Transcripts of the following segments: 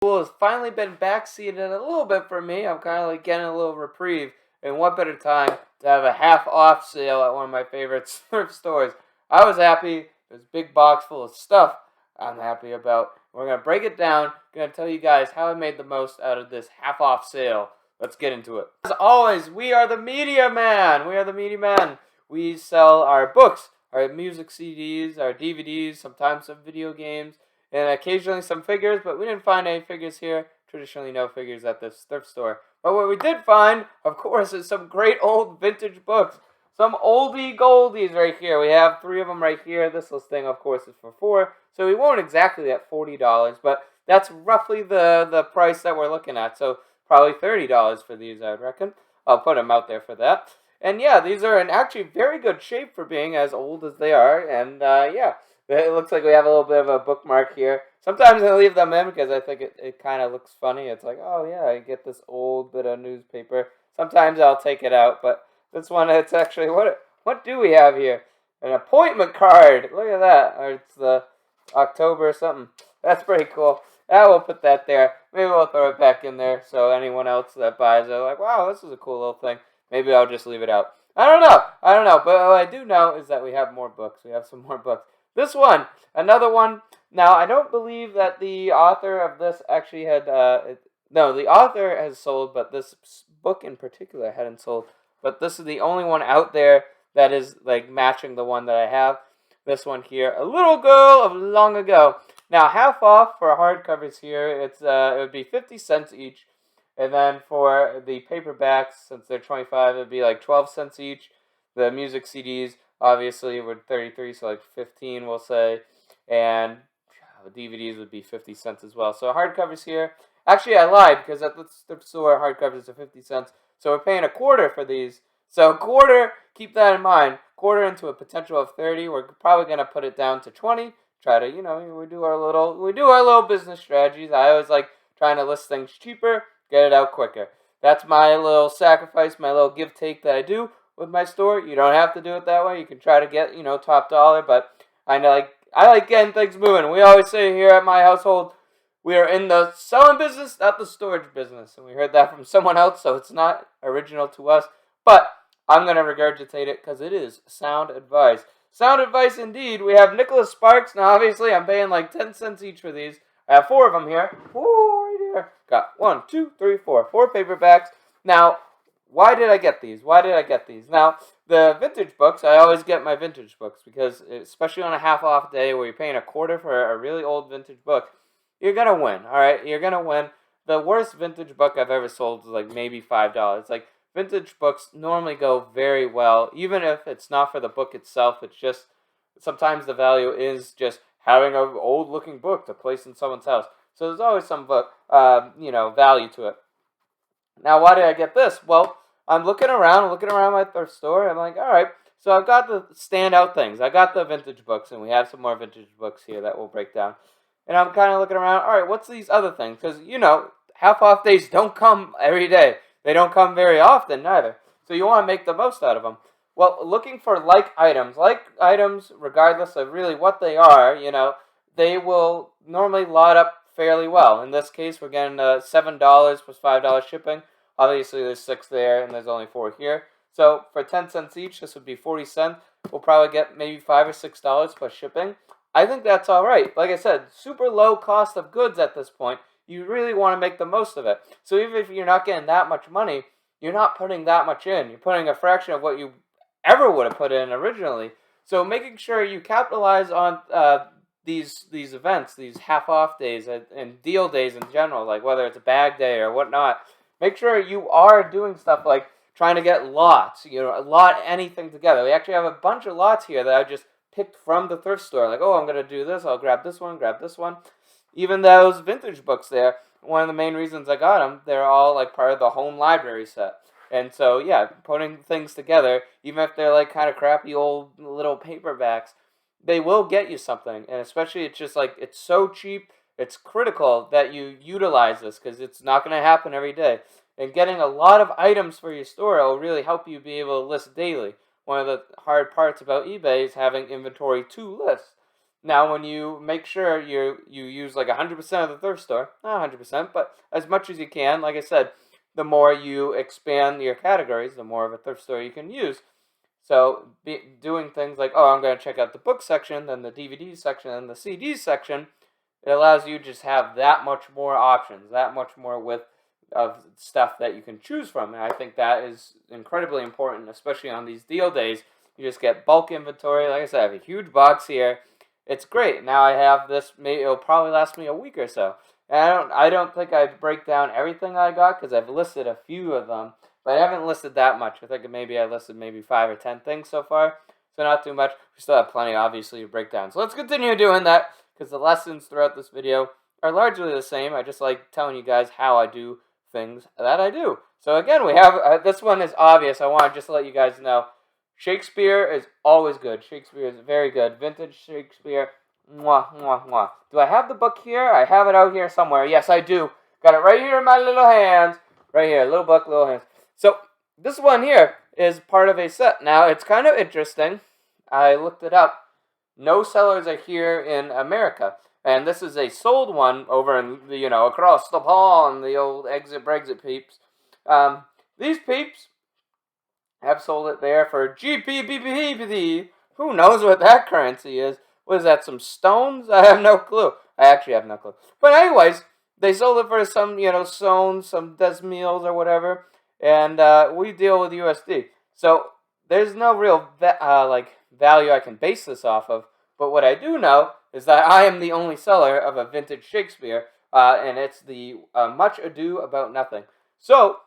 School has finally been backseated a little bit for me. I'm kind of like getting a little reprieve. And what better time to have a half-off sale at one of my favorite thrift stores? I was happy. There's a big box full of stuff I'm happy about. We're going to break it down. Going to tell you guys how I made the most out of this half-off sale. Let's get into it. As always, we are the Media Man. We are the Media Man. We sell our books, our music CDs, our DVDs, sometimes some video games, and occasionally some figures, but we didn't find any figures here. Traditionally, no figures at this thrift store. But what we did find, of course, is some great old vintage books. Some oldie goldies right here. We have 3 of them right here. This listing, of course, is for 4. So we won't exactly at $40, but that's roughly the price that we're looking at. So probably $30 for these, I'd reckon. I'll put them out there for that. And yeah, these are in actually very good shape for being as old as they are. And yeah, it looks like we have a little bit of a bookmark here. Sometimes I leave them in because I think it kind of looks funny. It's like, oh yeah, I get this old bit of newspaper. Sometimes I'll take it out, but this one, it's actually, what do we have here? An appointment card. Look at that. Or it's the October or something. That's pretty cool. We'll put that there. Maybe we'll throw it back in there so anyone else that buys it, like, wow, this is a cool little thing. Maybe I'll just leave it out. I don't know. But what I do know is that we have more books. We have some more books. This one, another one. Now, I don't believe that the author of this actually had, no, the author has sold, but this book in particular hadn't sold. But this is the only one out there that is, like, matching the one that I have. This one here, A Little Girl of Long Ago. Now, half off for hardcovers here, it would be 50 cents each. And then for the paperbacks, since they're 25, it would be like 12 cents each. The music CDs, obviously, were 33, so like 15, we'll say. And the DVDs would be 50 cents as well. So hardcovers here. Actually, I lied, because at the store, hardcovers are 50 cents. So we're paying a quarter for these. So quarter, keep that in mind. Quarter into a potential of 30. We're probably going to put it down to 20. Try to, we do our little business strategies. I always like trying to list things cheaper, get it out quicker. That's my little sacrifice, my little give take that I do with my store. You don't have to do it that way. You can try to get, top dollar, but I like getting things moving. We always say here at my household, we are in the selling business, not the storage business. And we heard that from someone else, so it's not original to us. But I'm going to regurgitate it because it is sound advice. Sound advice indeed. We have Nicholas Sparks. Now, obviously, I'm paying like 10 cents each for these. I have 4 of them here. 4 right here. Got 1, 2, 3, 4. 4 paperbacks. Now, why did I get these? Now, the vintage books, I always get my vintage books because, especially on a half-off day where you're paying a quarter for a really old vintage book, you're going to win, all right? You're going to win. The worst vintage book I've ever sold is like maybe $5. Like, vintage books normally go very well, even if it's not for the book itself. It's just sometimes the value is just having an old-looking book to place in someone's house. So there's always some book, value to it. Now, why did I get this? Well, I'm looking around my thrift store. I'm like, all right. So I've got the standout things. I got the vintage books, and we have some more vintage books here that we'll break down. And I'm kind of looking around. All right, what's these other things? Because half-off days don't come every day. They don't come very often, neither. So you want to make the most out of them. Well, looking for like items, regardless of really what they are, they will normally lot up fairly well. In this case, we're getting $7 plus $5 shipping. Obviously, there's 6 there, and there's only 4 here. So for 10 cents each, this would be 40 cents. We'll probably get maybe $5 or $6 plus shipping. I think that's all right. Like I said, super low cost of goods at this point. You really want to make the most of it. So even if you're not getting that much money, you're not putting that much in. You're putting a fraction of what you ever would have put in originally. So making sure you capitalize on these events, these half-off days and deal days in general, like whether it's a bag day or whatnot, make sure you are doing stuff like trying to get lots, lot anything together. We actually have a bunch of lots here that I just picked from the thrift store. Like, oh, I'm going to do this. I'll grab this one. Even those vintage books there, one of the main reasons I got them, they're all like part of the home library set. And so, yeah, putting things together, even if they're like kind of crappy old little paperbacks, they will get you something. And especially, it's just like, it's so cheap, it's critical that you utilize this because it's not going to happen every day. And getting a lot of items for your store will really help you be able to list daily. One of the hard parts about eBay is having inventory to list. Now, when you make sure you use like 100% of the thrift store, not 100%, but as much as you can, like I said, the more you expand your categories, the more of a thrift store you can use. So doing things like, oh, I'm going to check out the book section, then the DVD section, and the CD section, it allows you to just have that much more options, that much more width of stuff that you can choose from. And I think that is incredibly important, especially on these deal days. You just get bulk inventory. Like I said, I have a huge box here. It's great. Now I have this. Maybe it'll probably last me a week or so. And I don't think I break down everything I got because I've listed a few of them, but I haven't listed that much. I think I listed maybe 5 or 10 things so far, so not too much. We still have plenty, obviously, to break down. So let's continue doing that because the lessons throughout this video are largely the same. I just like telling you guys how I do things that I do. So again, we have this one is obvious. I want to just let you guys know. Shakespeare is always good. Shakespeare is very good. Vintage Shakespeare. Mwah, mwah, mwah. Do I have the book here? I have it out here somewhere. Yes, I do. Got it right here in my little hands. Right here. Little book, little hands. So, this one here is part of a set. Now, it's kind of interesting. I looked it up. No sellers are here in America. And this is a sold one over in, across the pond, the old exit Brexit peeps. These peeps have sold it there for GPPPP. Who knows what that currency is? What is that, some stones? I have no clue. I actually have no clue. But anyways, they sold it for some, stones, some decimeals or whatever. And we deal with USD. So there's no real value I can base this off of. But what I do know is that I am the only seller of a vintage Shakespeare. And it's the Much Ado About Nothing. So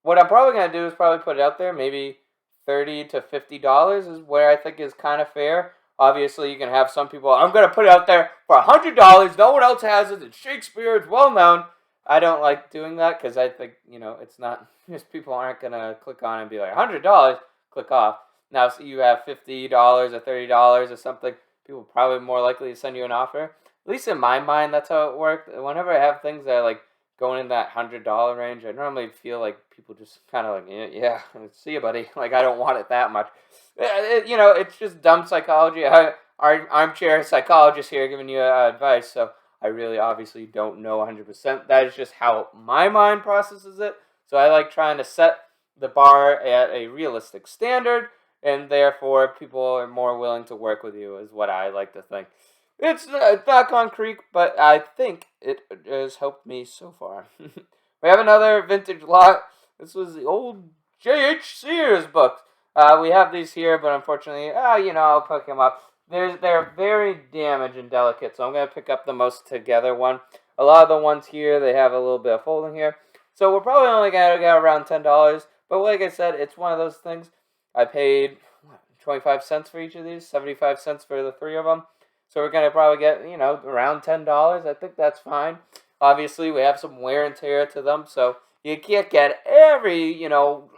what I'm probably going to do is probably put it out there. Maybe $30 to $50 is where I think is kind of fair. Obviously, you can have some people, I'm going to put it out there for $100. No one else has it. It's Shakespeare. It's well known. I don't like doing that because I think, it's not, just people aren't going to click on and be like, $100, click off. Now, so you have $50 or $30 or something, people are probably more likely to send you an offer. At least in my mind, that's how it worked. Whenever I have things that are like going in that $100 range, I normally feel like people just kind of like, yeah, see you, buddy. Like, I don't want it that much. It's just dumb psychology. Armchair psychologist here giving you advice, so I really obviously don't know 100%. That is just how my mind processes it. So I like trying to set the bar at a realistic standard, and therefore people are more willing to work with you, is what I like to think. It's not concrete, but I think it has helped me so far. We have another vintage lot. This was the old J.H. Sears books. We have these here, but unfortunately, I'll pick them up. They're very damaged and delicate, so I'm going to pick up the most together one. A lot of the ones here, they have a little bit of folding here. So we're probably only going to get around $10. But like I said, it's one of those things. I paid 25 cents for each of these, 75 cents for the 3 of them. So we're going to probably get, around $10. I think that's fine. Obviously, we have some wear and tear to them, so you can't get every,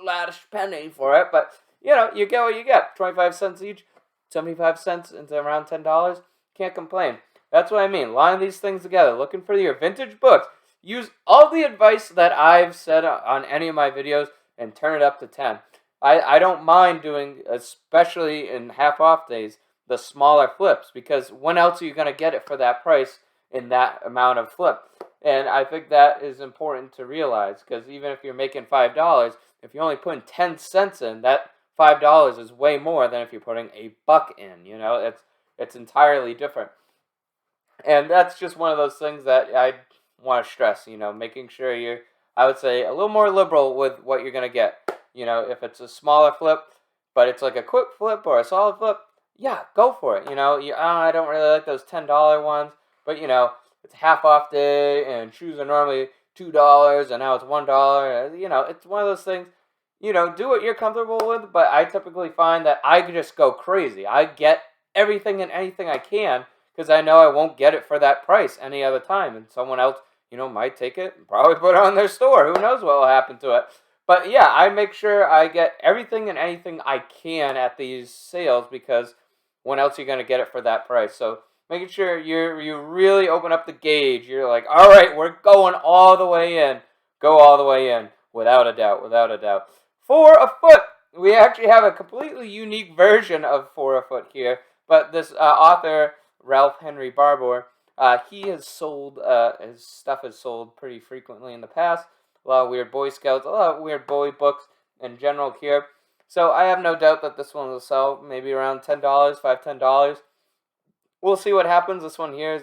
last penny for it. But, you get what you get. 25 cents each, 75 cents into around $10. Can't complain. That's what I mean. Line these things together. Looking for your vintage books. Use all the advice that I've said on any of my videos and turn it up to 10. I don't mind doing, especially in half-off days, the smaller flips, because when else are you going to get it for that price in that amount of flip? And I think that is important to realize, because even if you're making $5, if you're only putting 10 cents in, that $5 is way more than if you're putting $1 in. It's entirely different. And that's just one of those things that I want to stress, making sure you're, I would say, a little more liberal with what you're going to get. If it's a smaller flip, but it's like a quick flip or a solid flip, yeah, go for it. I don't really like those $10 ones, but it's half off day and shoes are normally $2 and now it's $1. It's one of those things. Do what you're comfortable with, but I typically find that I just go crazy. I get everything and anything I can because I know I won't get it for that price any other time, and someone else, might take it and probably put it on their store. Who knows what will happen to it? But yeah, I make sure I get everything and anything I can at these sales because when else are you going to get it for that price? So making sure you really open up the gauge. You're like, all right, we're going all the way in. Go all the way in, without a doubt, without a doubt. For a foot, we actually have a completely unique version of For a Foot here. But this author Ralph Henry Barbour. He has sold, his stuff has sold pretty frequently in the past. A lot of weird Boy Scouts, a lot of weird boy books in general here. So I have no doubt that this one will sell maybe around $10, $5, $10. We'll see what happens. This one here is,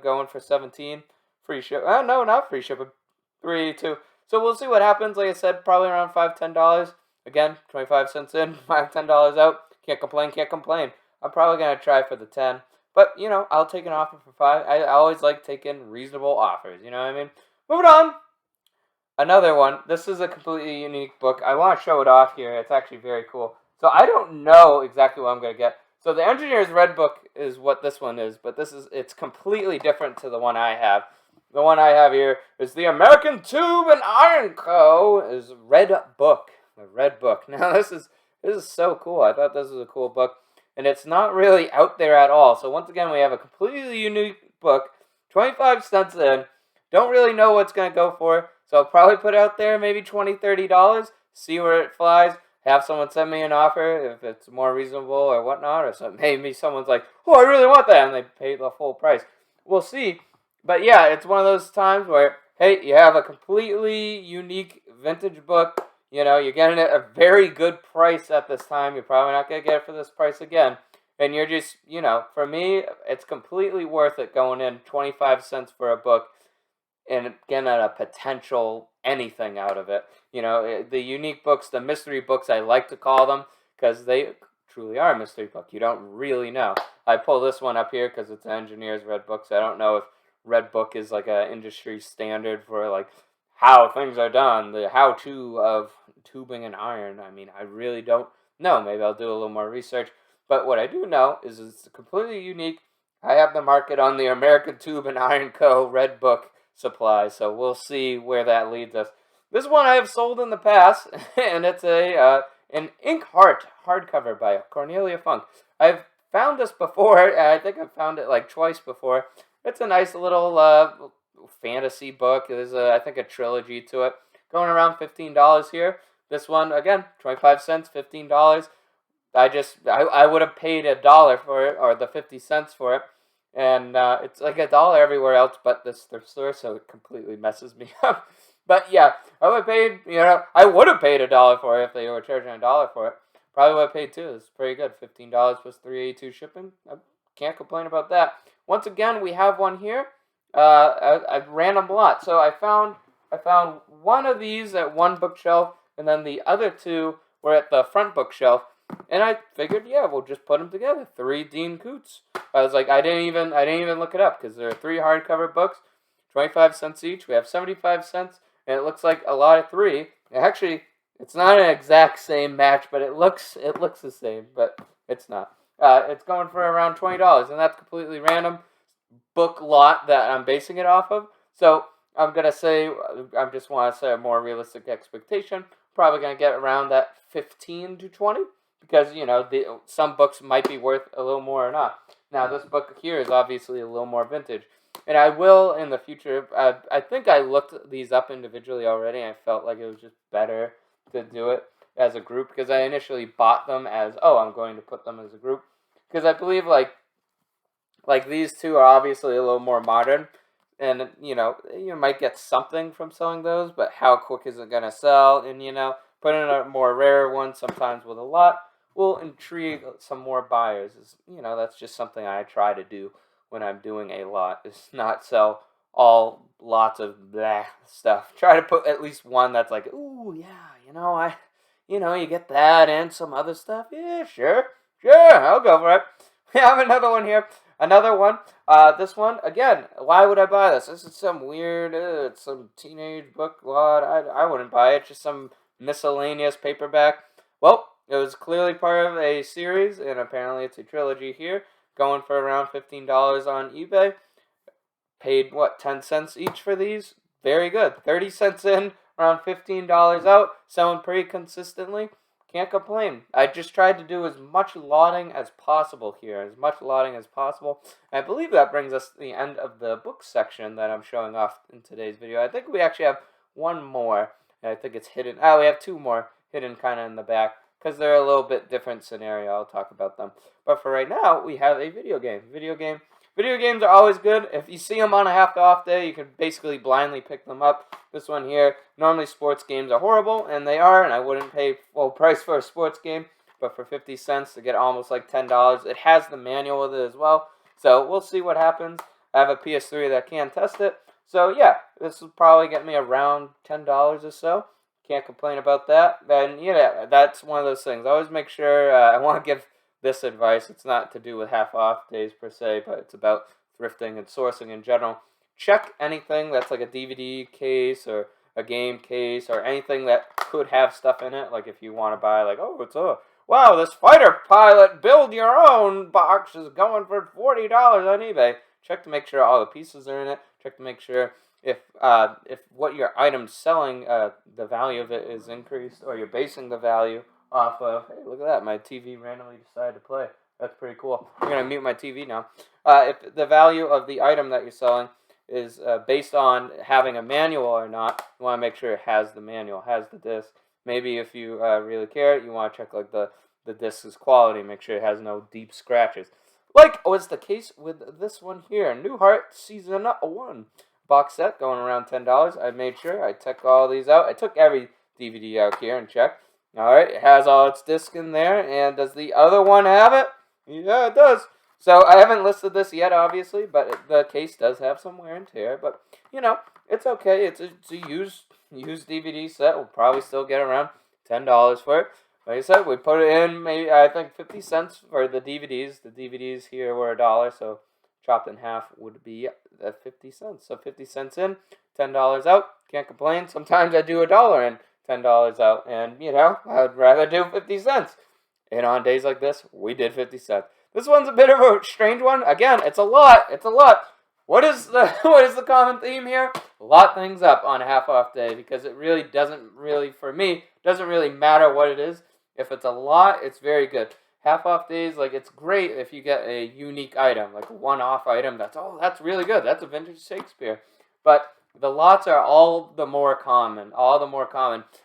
going for 17. Free ship. No, not free shipping. 3 2. So we'll see what happens. Like I said, probably around $5, $10. Again, 25 cents in, $5, $10 out. Can't complain, can't complain. I'm probably gonna try for the 10. But I'll take an offer for 5. I always like taking reasonable offers, you know what I mean? Moving on. Another one. This is a completely unique book. I want to show it off here. It's actually very cool. So I don't know exactly what I'm going to get. So the Engineer's Red Book is what this one is, but it's completely different to the one I have. The one I have here is the American Tube and Iron Co. is Red Book. The Red Book. Now this is so cool. I thought this was a cool book, and it's not really out there at all. So once again, we have a completely unique book. 25 cents in. Don't really know what's going to go for. So I'll probably put it out there maybe $20, $30, see where it flies, have someone send me an offer if it's more reasonable or whatnot, or something. Maybe someone's like, oh, I really want that, and they pay the full price. We'll see. But yeah, it's one of those times where, hey, you have a completely unique vintage book. You're getting it at a very good price at this time. You're probably not going to get it for this price again. And you're just, for me, it's completely worth it going in 25 cents for a book and getting a potential anything out of it. The unique books, the mystery books, I like to call them, because they truly are a mystery book. You don't really know. I pull this one up here because it's an Engineer's Red Book, so I don't know if Red Book is like an industry standard for like how things are done, the how-to of tubing and iron. I mean, I really don't know. Maybe I'll do a little more research. But what I do know is it's completely unique. I have the market on the American Tube and Iron Co. Red Book supply, so we'll see where that leads us. This one I have sold in the past, and it's an Ink Heart hardcover by Cornelia Funk. I've found this before. I think I've found it like twice before. It's a nice little fantasy book. There's I think a trilogy to it. Going around $15 here. This one again, 25 cents, $15. I would have paid $1 for it, or the 50 cents for it. And it's like $1 everywhere else but this thrift store, so it completely messes me up. But yeah, I would have paid, I would have paid $1 for it if they were charging $1 for it. Probably would have paid $2. It's pretty good. $15 plus $3.82 shipping. I can't complain about that. Once again, we have one here. A random lot. So I found one of these at one bookshelf, and then the other two were at the front bookshelf. And I figured, yeah, we'll just put them together. 3 Dean Koontz. I was like, I didn't even look it up because there are 3 hardcover books, 25 cents each. We have 75 cents, and it looks like a lot of 3. Actually, it's not an exact same match, but it looks the same, but it's not. It's going for around $20, and that's completely random book lot that I'm basing it off of. So I'm gonna say, I just want to say a more realistic expectation. Probably gonna get around that 15 to 20. Because, some books might be worth a little more or not. Now, this book here is obviously a little more vintage. And I will, in the future, I think I looked these up individually already, and I felt like it was just better to do it as a group. Because I initially bought them as, I'm going to put them as a group. Because I believe, like these two are obviously a little more modern. And, you might get something from selling those, but how quick is it going to sell? And, putting a more rare one, sometimes with a lot, will intrigue some more buyers. That's just something I try to do when I'm doing a lot, is not sell all lots of blah stuff. Try to put at least one that's like, ooh, yeah, you get that and some other stuff. Yeah, sure, I'll go for it. We have another one here. Another one. This one, again, why would I buy this? This is some weird, it's some teenage book lot. I wouldn't buy it. Just some miscellaneous paperback. Well, it was clearly part of a series, and apparently it's a trilogy here, going for around $15 on eBay. Paid, 10 cents each for these? Very good. 30 cents in, around $15 out, selling pretty consistently. Can't complain. I just tried to do as much lauding as possible here, I believe that brings us to the end of the book section that I'm showing off in today's video. I think we actually have one more, and I think it's hidden. We have 2 more hidden kind of in the back, because they're a little bit different scenario. I'll talk about them. But for right now, we have a video game. Video games are always good. If you see them on a half off day, you can basically blindly pick them up. This one here, normally sports games are horrible, and they are, and I wouldn't pay full price for a sports game, but for 50 cents to get almost like $10, it has the manual with it as well. So we'll see what happens. I have a PS3 that can test it. So yeah, this will probably get me around $10 or so. Can't complain about that. Then yeah, that's one of those things. I always make sure I want to give this advice. It's not to do with half off days per se, but it's about thrifting and sourcing in general. Check anything that's like a DVD case or a game case or anything that could have stuff in it. Like if you want to buy like, oh, it's a wow, this fighter pilot build your own box is going for $40 on eBay. Check to make sure all the pieces are in it. Check to make sure if what your item's selling, the value of it is increased, or you're basing the value off of, hey, look at that, my TV randomly decided to play. That's pretty cool. I'm going to mute my TV now. If the value of the item that you're selling is based on having a manual or not, you want to make sure it has the manual, has the disc. Maybe if you really care, you want to check like the disc's quality, make sure it has no deep scratches. Like was the case with this one here, Newhart Season 1 box set, going around $10. I made sure I took all these out. I took every DVD out here and checked. All right, it has all its discs in there, and does the other one have it? Yeah, it does. So I haven't listed this yet, obviously, but the case does have some wear and tear. But you know, it's okay. It's a used DVD set. We'll probably still get around $10 for it. Like I said, we put it in maybe I think 50 cents for the DVDs. The DVDs here were $1, so chopped in half would be at 50 cents. So 50 cents in, $10 out. Can't complain. Sometimes I do $1 in, $10 out, and you know, I'd rather do 50 cents. And on days like this, we did 50 cents. This one's a bit of a strange one. Again, it's a lot. It's a lot. What is the common theme here? Lot things up on a half off day, because it really doesn't matter what it is. If it's a lot, it's very good. Half off days, like it's great if you get a unique item, like a one-off item. That's really good. That's a vintage Shakespeare. But the lots are all the more common.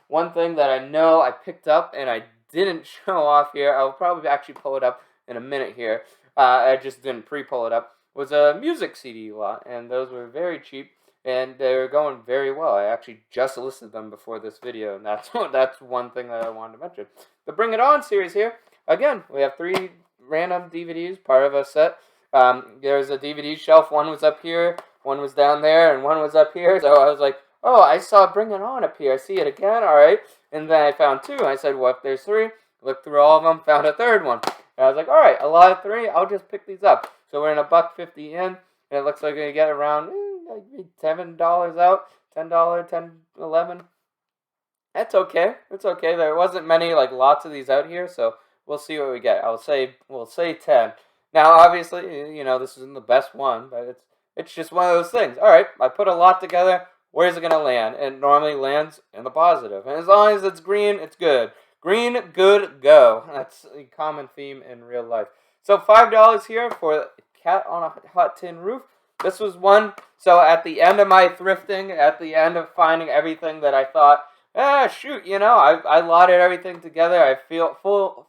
One thing that I know I picked up and I didn't show off here, I'll probably actually pull it up in a minute here. I just didn't pre-pull it up. Was a music CD lot, and those were very cheap, and they were going very well. I actually just listed them before this video, and that's one thing that I wanted to mention. The Bring It On series here. Again, we have 3 random DVDs, part of a set. There's a DVD shelf. One was up here, one was down there, and one was up here. So I was like, oh, I saw Bring It On up here. I see it again. All right. And then I found 2. I said, well, if there's 3, looked through all of them, found a 3rd one. And I was like, all right, a lot of 3. I'll just pick these up. So we're in $1.50 in, and it looks like we get around $7 out, $10, $10, $11. That's okay. It's okay. There wasn't many lots of these out here, so we'll see what we get. We'll say 10. Now, obviously, you know, this isn't the best one, but it's just one of those things. All right, I put a lot together. Where's it gonna land? It normally lands in the positive, and as long as it's green, it's good. Green, good, go. That's a common theme in real life. So $5 here for Cat on a Hot Tin Roof. This was one. So at the end of my thrifting, at the end of finding everything that I thought, shoot, you know, I lotted everything together. I feel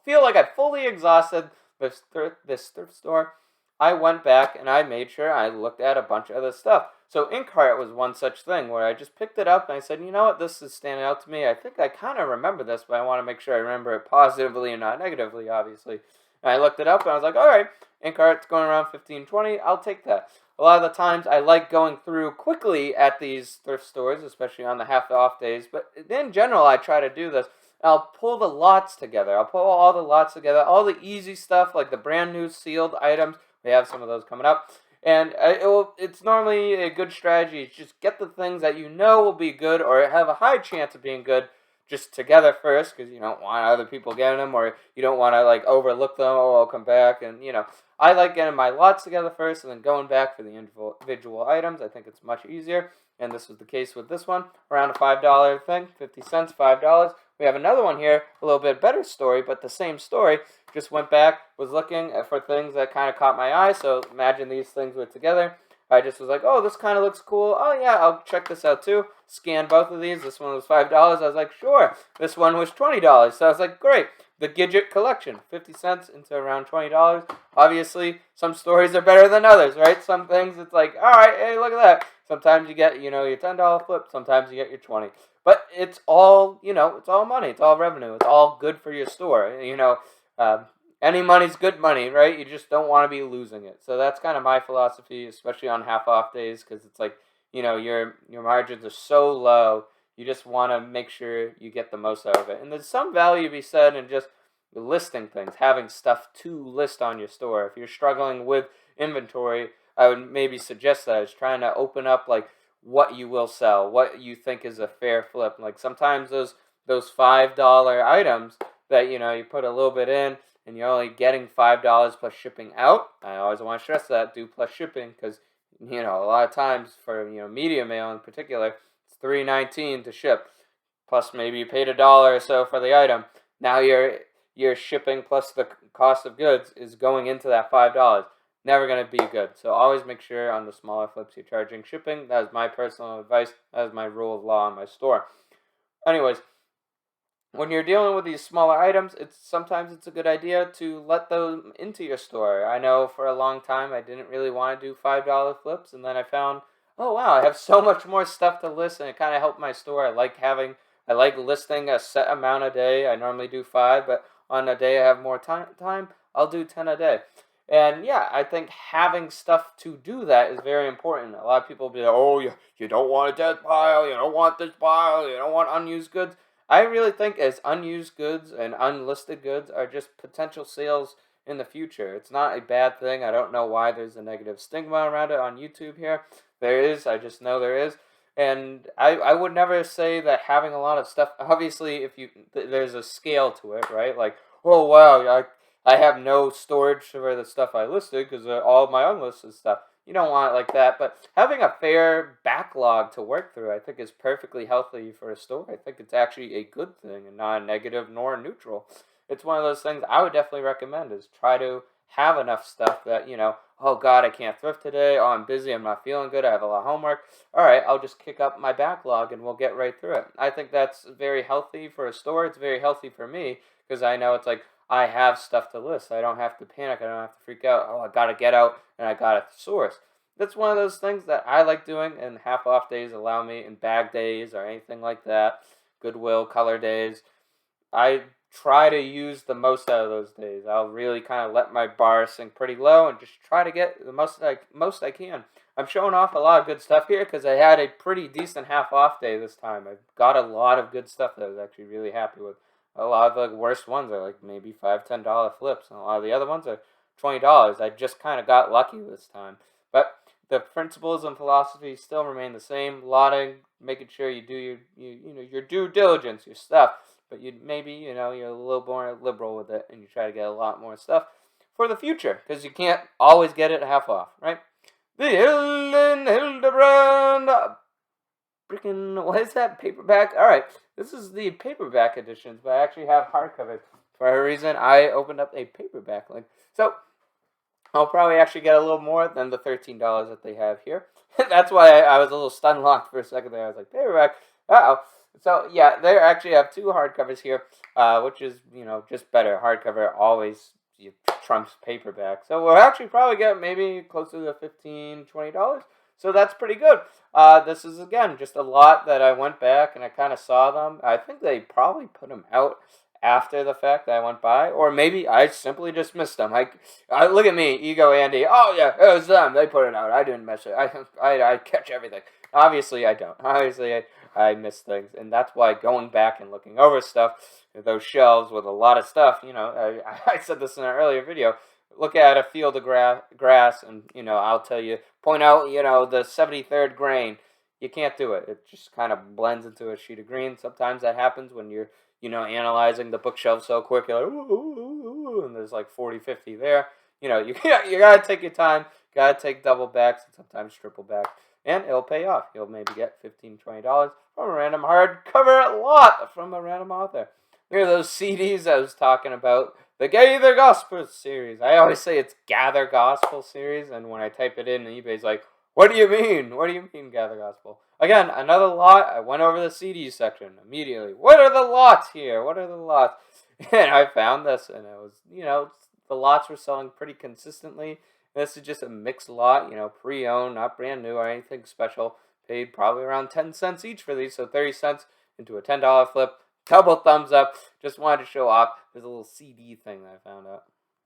like I fully exhausted this thrift store. I went back and I made sure I looked at a bunch of other stuff. So Inkheart was one such thing where I just picked it up and I said, you know what, this is standing out to me. I think I kind of remember this, but I want to make sure I remember it positively and not negatively, obviously. And I looked it up and I was like, all right, Inkheart's going around $15-$20. I'll take that. A lot of the times I like going through quickly at these thrift stores, especially on the half off days. But in general, I try to do this. I'll pull the lots together. I'll pull all the lots together, all the easy stuff like the brand new sealed items. We have some of those coming up. And it's normally a good strategy. It's just get the things that you know will be good or have a high chance of being good just together first, because you don't want other people getting them, or you don't want to overlook them. Oh, I'll come back, and you know, I like getting my lots together first and then going back for the individual items. I think it's much easier, and this was the case with this one. Around a $5 thing, 50 cents, $5. We have another one here, a little bit better story, but the same story. Just went back, was looking for things that kind of caught my eye. So imagine these things were together. I just was like, oh, this kind of looks cool. Oh, yeah, I'll check this out, too. Scanned both of these. This one was $5. I was like, sure. This one was $20. So I was like, great. the Gidget collection, 50 cents into around $20. Obviously, some stories are better than others, right? Some things it's like, all right, hey, look at that. Sometimes you get, your $10 flip. Sometimes you get your 20. But it's all, it's all money. It's all revenue. It's all good for your store. Um, any money's good money, right? You just don't want to be losing it. So that's kind of my philosophy, especially on half off days, because it's like, your margins are so low. You just want to make sure you get the most out of it. And there's some value to be said in just listing things, having stuff to list on your store. If you're struggling with inventory, I would maybe suggest that is trying to open up like what you will sell, what you think is a fair flip. Like sometimes those $5 items that you put a little bit in and you're only getting $5 plus shipping out. I always want to stress that, do plus shipping, because a lot of times for media mail in particular, it's $3.19 to ship, plus maybe you paid $1 or so for the item. Now your shipping plus the cost of goods is going into that $5. Never going to be good. So always make sure on the smaller flips you're charging shipping. That is my personal advice. That is my rule of law in my store. Anyways, when you're dealing with these smaller items, sometimes it's a good idea to let them into your store. I know for a long time I didn't really want to do $5 flips, and then I found, oh wow, I have so much more stuff to list, and it kind of helped my store. I like listing a set amount a day. I normally do 5, but on a day I have more time, I'll do 10 a day. And yeah, I think having stuff to do that is very important. A lot of people be like, oh, you don't want a dead pile, you don't want this pile, you don't want unused goods. I really think as unused goods and unlisted goods are just potential sales in the future. It's not a bad thing. I don't know why there's a negative stigma around it on YouTube here. There is. I just know there is. And I would never say that having a lot of stuff, obviously, if there's a scale to it, right? Like, oh, wow, I have no storage for the stuff I listed because all my unlisted stuff. You don't want it like that, but having a fair backlog to work through, I think, is perfectly healthy for a store. I think it's actually a good thing and not a negative nor neutral. It's one of those things I would definitely recommend is try to have enough stuff that, oh God, I can't thrift today. Oh, I'm busy. I'm not feeling good. I have a lot of homework. All right, I'll just kick up my backlog and we'll get right through it. I think that's very healthy for a store. It's very healthy for me because I know it's like I have stuff to list. I don't have to panic. I don't have to freak out. Oh, I got to get out and I got to source. That's one of those things that I like doing, and half off days allow me, and bag days or anything like that, Goodwill, color days. I try to use the most out of those days. I'll really kind of let my bar sink pretty low and just try to get the most I can. I'm showing off a lot of good stuff here because I had a pretty decent half off day this time. I got a lot of good stuff that I was actually really happy with. A lot of the worst ones are like maybe $5, $10 flips, and a lot of the other ones are $20. I just kind of got lucky this time. But the principles and philosophies still remain the same. Lotting, making sure you do your due diligence, your stuff. But you're a little more liberal with it, and you try to get a lot more stuff for the future because you can't always get it half off, right? The Hildebrand, freaking, what is that, paperback? All right, this is the paperback editions, but I actually have hardcovers. For a reason, I opened up a paperback link. So I'll probably actually get a little more than the $13 that they have here. That's why I was a little stun locked for a second there. I was like, paperback. Uh-oh. So, yeah, they actually have 2 hardcovers here, which is, just better. Hardcover always trumps paperback. So we'll actually probably get maybe closer to $15, $20. So that's pretty good. This is, again, just a lot that I went back and I kind of saw them. I think they probably put them out after the fact that I went by, or maybe I simply just missed them. I look at me, ego Andy. Oh yeah, it was them. They put it out. I didn't miss it. I catch everything. Obviously, I don't. Obviously, I miss things, and that's why going back and looking over stuff, those shelves with a lot of stuff. I said this in an earlier video. Look at a field of grass, and I'll tell you, point out, the 73rd grain. You can't do it. It just kind of blends into a sheet of green. Sometimes that happens when you're analyzing the bookshelf so quick, you're like, ooh, and there's like 40, 50 there. You gotta take your time, gotta take double backs and sometimes triple backs, and it'll pay off. You'll maybe get $15, $20 from a random hardcover lot from a random author. Look at those CDs I was talking about, the Gather Gospel series. I always say it's Gather Gospel series, and when I type it in, eBay's like, what do you mean? What do you mean, Gather Gospel? Again, another lot. I went over the CD section immediately. What are the lots here? What are the lots? And I found this, and it was, the lots were selling pretty consistently. This is just a mixed lot, pre-owned, not brand new or anything special. Paid probably around 10 cents each for these, so 30 cents into a $10 flip. Double thumbs up. Just wanted to show off. There's a little CD thing that I found out.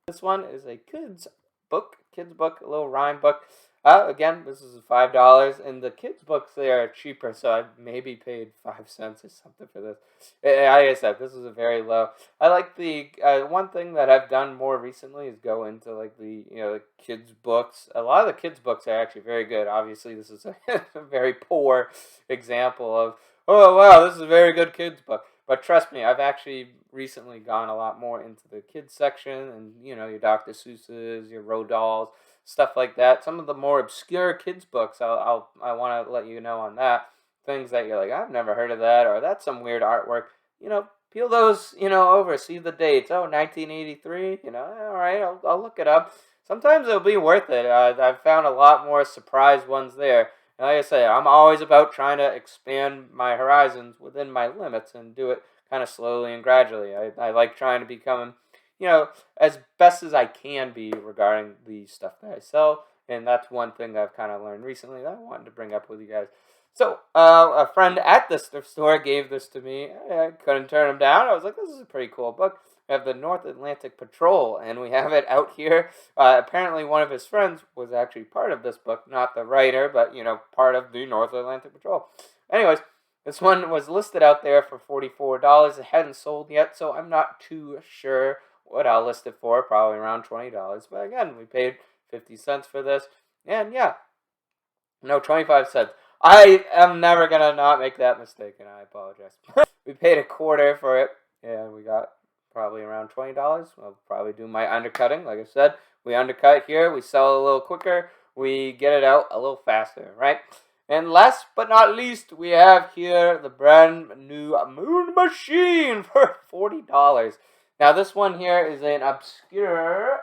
This one is a kids book, a little rhyme book. Again, this is $5, and the kids' books they are cheaper, so I maybe paid 5 cents or something for this. Like I said, this is a very low. I like the one thing that I've done more recently is go into like the kids' books. A lot of the kids' books are actually very good. Obviously, this is a very poor example of, oh wow, this is a very good kids' book. But trust me, I've actually recently gone a lot more into the kids section, and your Dr. Seuss's, your Roald Dahls, stuff like that. Some of the more obscure kids books, I want to let you know on that. Things that you're like, I've never heard of that, or that's some weird artwork. Peel those, over, see the dates. Oh, 1983. All right, I'll look it up. Sometimes it'll be worth it. I've found a lot more surprise ones there. And like I say, I'm always about trying to expand my horizons within my limits and do it kind of slowly and gradually. I like trying to become, as best as I can be regarding the stuff that I sell. And that's one thing I've kind of learned recently that I wanted to bring up with you guys. So, a friend at this thrift store gave this to me. I couldn't turn him down. I was like, this is a pretty cool book. We have the North Atlantic Patrol, and we have it out here. Apparently, one of his friends was actually part of this book, not the writer, but, part of the North Atlantic Patrol. Anyways, this one was listed out there for $44. It hadn't sold yet, so I'm not too sure what I'll list it for, probably around $20. But again, we paid 50 cents for this, and yeah, no, 25 cents. I am never going to not make that mistake, and I apologize. We paid a quarter for it, and we got probably around $20. I'll probably do my undercutting. Like I said, we undercut here. We sell a little quicker. We get it out a little faster, right? And last but not least, we have here the brand new Moon Machine for $40. Now, this one here is an obscure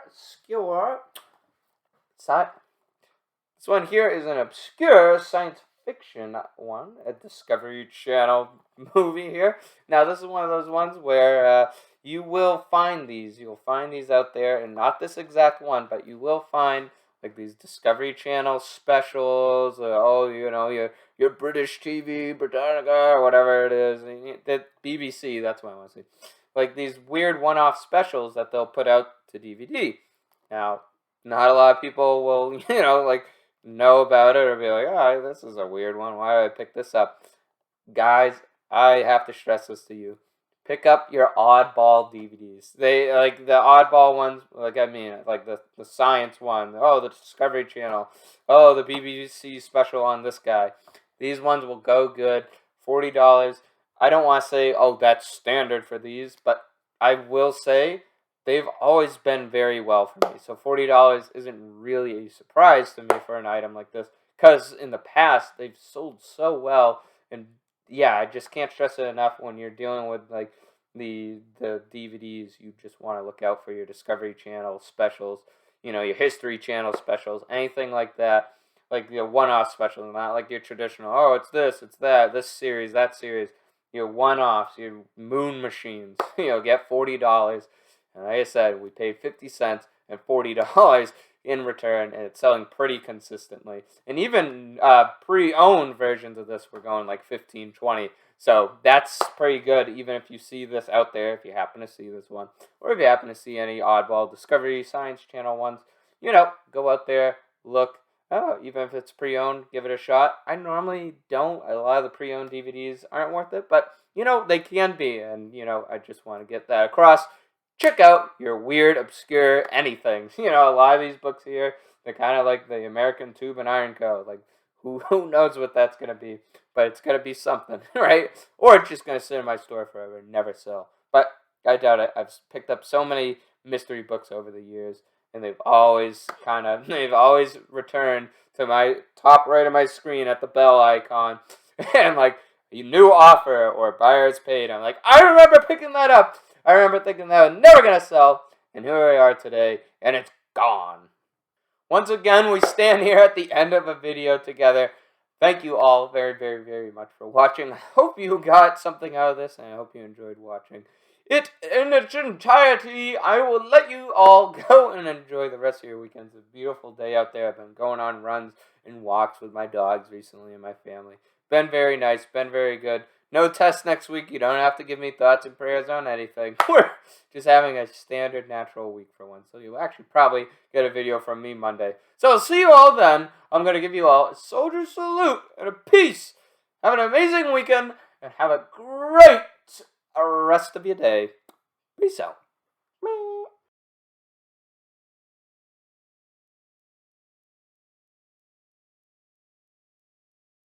this one here is an obscure science fiction one, a Discovery Channel movie here. Now, this is one of those ones where you will find these. You'll find these out there, and not this exact one, but you will find like these Discovery Channel specials. Your British TV, Britannica, or whatever it is. The BBC, that's what I want to see. Like these weird one-off specials that they'll put out to DVD. Now, not a lot of people will, know about it or be like, oh, this is a weird one. Why did I pick this up? Guys, I have to stress this to you. Pick up your oddball DVDs. They like the oddball ones, like the science one. Oh, the Discovery Channel. Oh, the BBC special on this guy. These ones will go good. $40. I don't want to say, oh, that's standard for these, but I will say they've always been very well for me. So $40 isn't really a surprise to me for an item like this, because in the past they've sold so well. And yeah, I just can't stress it enough. When you're dealing with like the DVDs, you just want to look out for your Discovery Channel specials, your History Channel specials, anything like that, like your one-off specials, not like your traditional, oh, it's this, it's that, this series, that series. Your one-offs, your Moon Machines, get $40. And like I said, we paid 50 cents and $40 in return, and it's selling pretty consistently. And even pre-owned versions of this were going like 15, 20. So that's pretty good, even if you see this out there, if you happen to see this one, or if you happen to see any oddball Discovery Science Channel ones, go out there, look. Oh, even if it's pre-owned, give it a shot. I normally don't. A lot of the pre-owned DVDs aren't worth it, but, they can be. And, I just want to get that across. Check out your weird, obscure anything. A lot of these books here, they're kind of like the American Tube and Iron Co. Like, who knows what that's going to be. But it's going to be something, right? Or it's just going to sit in my store forever and never sell. But I doubt it. I've picked up so many mystery books over the years. And they've always returned to my top right of my screen at the bell icon. And like, a new offer or buyer's paid. I'm like, I remember picking that up. I remember thinking that was never going to sell. And here we are today. And it's gone. Once again, we stand here at the end of a video together. Thank you all very, very, very much for watching. I hope you got something out of this. And I hope you enjoyed watching. it in its entirety, I will let you all go and enjoy the rest of your weekend. It's a beautiful day out there. I've been going on runs and walks with my dogs recently and my family. Been very nice, been very good. No test next week. You don't have to give me thoughts and prayers on anything. We're just having a standard natural week for once. So you'll actually probably get a video from me Monday. So I'll see you all then. I'm going to give you all a soldier salute and a peace. Have an amazing weekend and have a great rest of your day. Peace out.